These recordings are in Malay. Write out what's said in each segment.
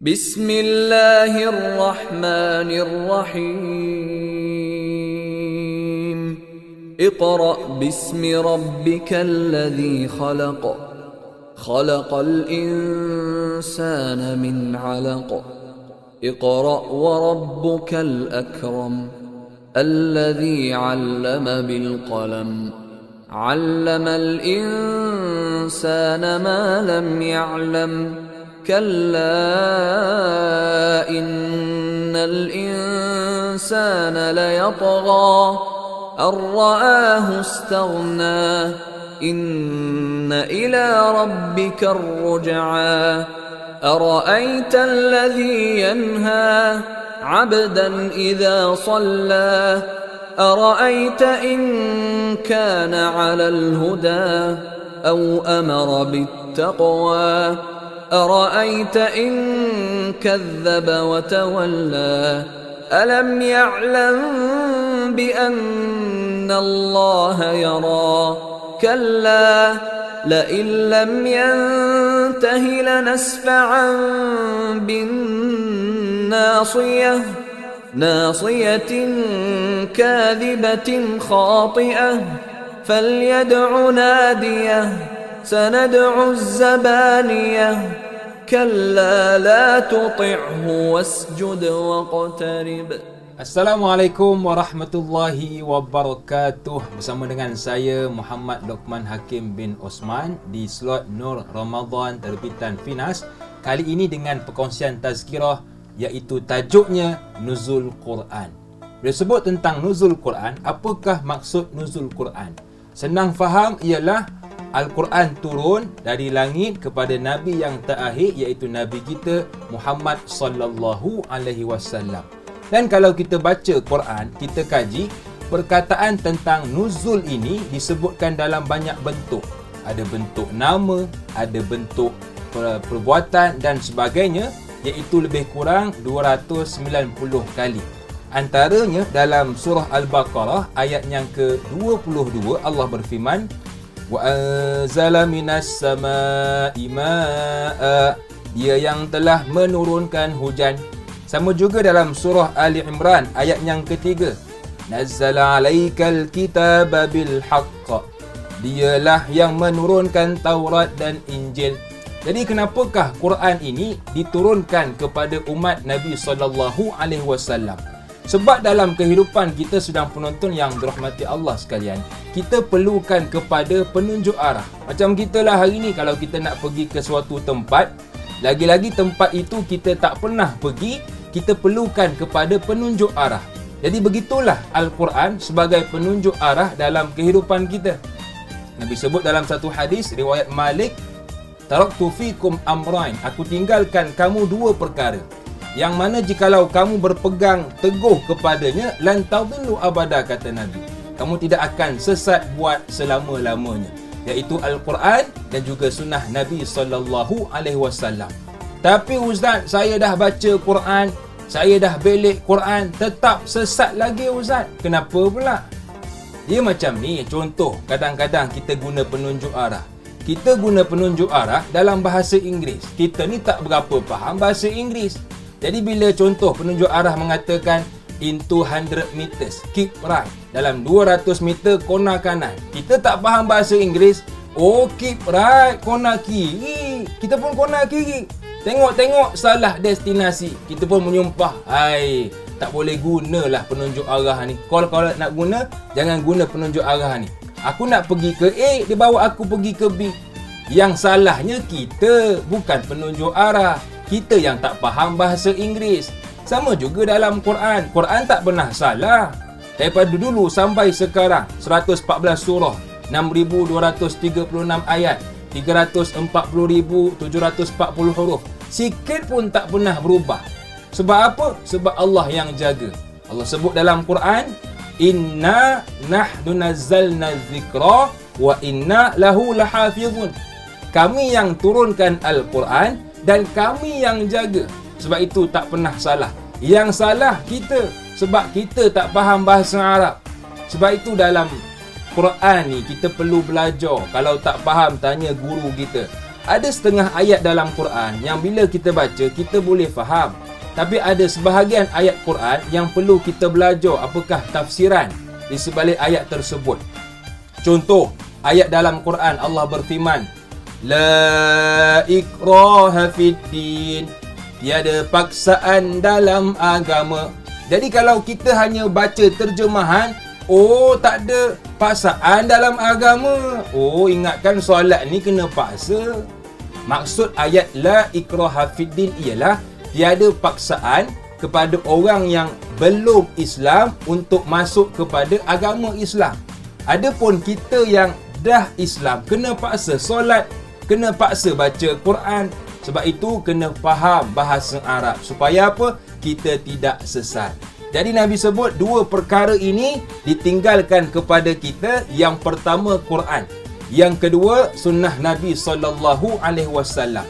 Bismillahirrahmanirrahim. Iqra' bismi rabbikal ladzi khalaq. Khalaqal insana min 'alaq. Iqra' wa rabbukal akram. Alladzi 'allama bil qalam. 'Allamal insana ma lam ya'lam. كلا إن الإنسان ليطغى أن رآه استغنى إن إلى ربك الرجعى أرأيت الذي ينهى عبدا إذا صلى أرأيت إن كان على الهدى أو أمر بالتقوى أرأيت إن كذب وتولى ألم يعلم بأن الله يرى كلا لئن لم ينته لنسفعا بالناصية ناصية كاذبة خاطئة فليدع ناديه سندع الزبانية كلا لا تطعه واسجد واقترب. Assalamualaikum warahmatullahi wabarakatuh. Bersama dengan saya Muhammad Luqman Hakim bin Osman di slot Nur Ramadan terbitan Finas. Kali ini dengan perkongsian tazkirah, iaitu tajuknya Nuzul Quran. Bila sebut tentang Nuzul Quran, apakah maksud Nuzul Quran? Senang faham ialah Al-Quran turun dari langit kepada Nabi yang terakhir, iaitu Nabi kita Muhammad sallallahu alaihi wasallam. Dan kalau kita baca Quran, kita kaji, perkataan tentang nuzul ini disebutkan dalam banyak bentuk. Ada bentuk nama, ada bentuk perbuatan dan sebagainya, iaitu lebih kurang 290 kali. Antaranya dalam surah Al-Baqarah ayat yang ke-22, Allah berfirman, wa anzala minas samaa'i maa'a, dia yang telah menurunkan hujan. Sama juga dalam surah Ali Imran ayat yang ketiga, nazzala alaikal kitaba bil haqq, dialah yang menurunkan Taurat dan Injil. Jadi kenapakah Quran ini diturunkan kepada umat Nabi sallallahu alaihi wasallam? Sebab dalam kehidupan kita sedang penonton yang dirahmati Allah sekalian, kita perlukan kepada penunjuk arah. Macam kita lah hari ni, kalau kita nak pergi ke suatu tempat, lagi-lagi tempat itu kita tak pernah pergi, kita perlukan kepada penunjuk arah. Jadi begitulah Al-Quran sebagai penunjuk arah dalam kehidupan kita. Nabi sebut dalam satu hadis riwayat Malik, taraktu fikum amrain, aku tinggalkan kamu dua perkara, yang mana jikalau kamu berpegang teguh kepadanya, lan tadillu abada, kata Nabi, kamu tidak akan sesat buat selama-lamanya, iaitu Al-Quran dan juga sunnah Nabi sallallahu alaihi wasallam. Tapi ustaz, saya dah baca Quran, saya dah belik Quran, tetap sesat lagi ustaz. Kenapa pula? Dia macam ni, contoh kadang-kadang kita guna penunjuk arah. Kita guna penunjuk arah dalam bahasa Inggeris. Kita ni tak berapa faham bahasa Inggeris. Jadi bila contoh penunjuk arah mengatakan in 200 meters, keep right, dalam 200 meter kona kanan, kita tak faham bahasa Inggeris, oh keep right, kona kiri, kita pun kona kiri. Tengok-tengok salah destinasi, kita pun menyumpah, hai, tak boleh gunalah penunjuk arah ni. Kalau nak guna, jangan guna penunjuk arah ni. Aku nak pergi ke A, dia bawa aku pergi ke B. Yang salahnya kita, bukan penunjuk arah. Kita yang tak faham bahasa Inggeris. Sama juga dalam Quran. Quran tak pernah salah. Daripada dulu sampai sekarang, 114 surah, 6,236 ayat, 340,740 huruf. Sikit pun tak pernah berubah. Sebab apa? Sebab Allah yang jaga. Allah sebut dalam Quran, inna nahnu nazzalna dzikra wa inna lahu lahafizun. Kami yang turunkan Al-Quran dan kami yang jaga. Sebab itu tak pernah salah. Yang salah kita, sebab kita tak faham bahasa Arab. Sebab itu dalam Quran ni kita perlu belajar. Kalau tak faham, tanya guru kita. Ada setengah ayat dalam Quran yang bila kita baca, kita boleh faham. Tapi ada sebahagian ayat Quran yang perlu kita belajar apakah tafsiran di sebalik ayat tersebut. Contoh, ayat dalam Quran Allah berfirman, La ikraha fiddin, tiada paksaan dalam agama. Jadi kalau kita hanya baca terjemahan, oh tak ada paksaan dalam agama. Oh ingatkan solat ni kena paksa. Maksud ayat la ikraha fiddin ialah tiada paksaan kepada orang yang belum Islam untuk masuk kepada agama Islam. Adapun kita yang dah Islam kena paksa solat, kena paksa baca Quran. Sebab itu kena faham bahasa Arab supaya apa? Kita tidak sesat. Jadi Nabi sebut dua perkara ini ditinggalkan kepada kita. Yang pertama Quran, yang kedua sunnah Nabi SAW.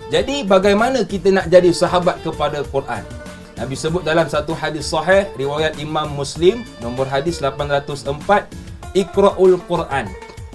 Jadi bagaimana kita nak jadi sahabat kepada Quran? Nabi sebut dalam satu hadis sahih riwayat Imam Muslim nombor hadis 804, Iqra'ul Quran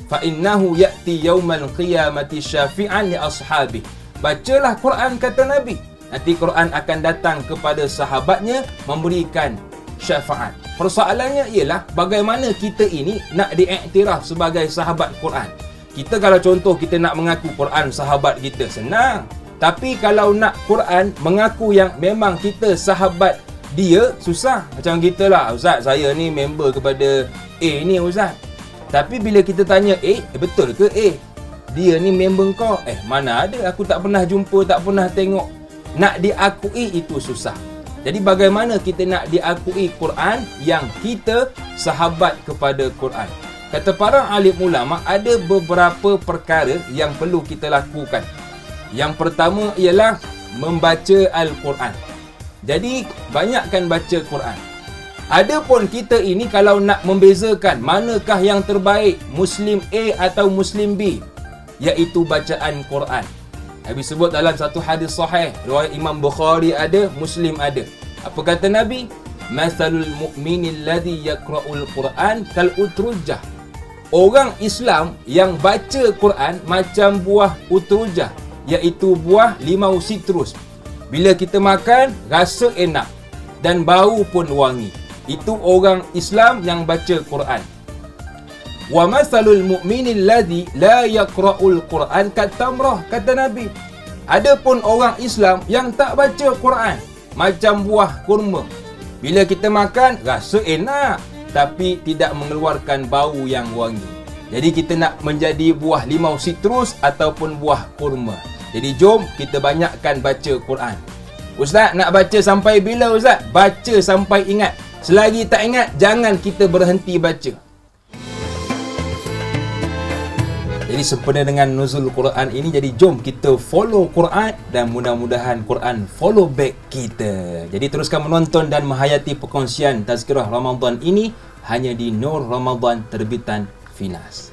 fa innahu ya'ti yaumal qiyamati syafi'an li ashabi. Bacalah Quran kata Nabi. Nanti Quran akan datang kepada sahabatnya memberikan syafaat. Persoalannya ialah bagaimana kita ini nak diiktiraf sebagai sahabat Quran. Kita kalau contoh kita nak mengaku Quran sahabat kita, senang. Tapi kalau nak Quran mengaku yang memang kita sahabat dia, susah. Macam kita lah, Ustaz saya ni member kepada A ni Ustaz. Tapi bila kita tanya A, betul ke A? Dia ni member kau? Mana ada, aku tak pernah jumpa, tak pernah tengok. Nak diakui itu susah. Jadi bagaimana kita nak diakui Quran yang kita sahabat kepada Quran? Kata para alim ulama, ada beberapa perkara yang perlu kita lakukan. Yang pertama ialah membaca Al-Quran. Jadi banyakkan baca Quran. Adapun kita ini kalau nak membezakan manakah yang terbaik, Muslim A atau Muslim B, iaitu bacaan Quran. Nabi sebut dalam satu hadis sahih, riwayat Imam Bukhari ada, Muslim ada. Apa kata Nabi? Masalul mu'minil ladzi yaqra'ul Quran kal utrujah. Orang Islam yang baca Quran macam buah utrujah, iaitu buah limau sitrus. Bila kita makan, rasa enak dan bau pun wangi. Itu orang Islam yang baca Quran. Wa masalul mu'minil ladzi la yaqra'ul Quran katamrah, kata Nabi. Adapun orang Islam yang tak baca Quran macam buah kurma. Bila kita makan, rasa enak tapi tidak mengeluarkan bau yang wangi. Jadi kita nak menjadi buah limau sitrus ataupun buah kurma. Jadi jom kita banyakkan baca Quran. Ustaz nak baca sampai bila Ustaz? Baca sampai ingat. Selagi tak ingat, jangan kita berhenti baca. Jadi sempena dengan nuzul Quran ini, jadi jom kita follow Quran dan mudah-mudahan Quran follow back kita. Jadi teruskan menonton dan menghayati perkongsian Tazkirah Ramadan ini hanya di Nur Ramadan terbitan Finas.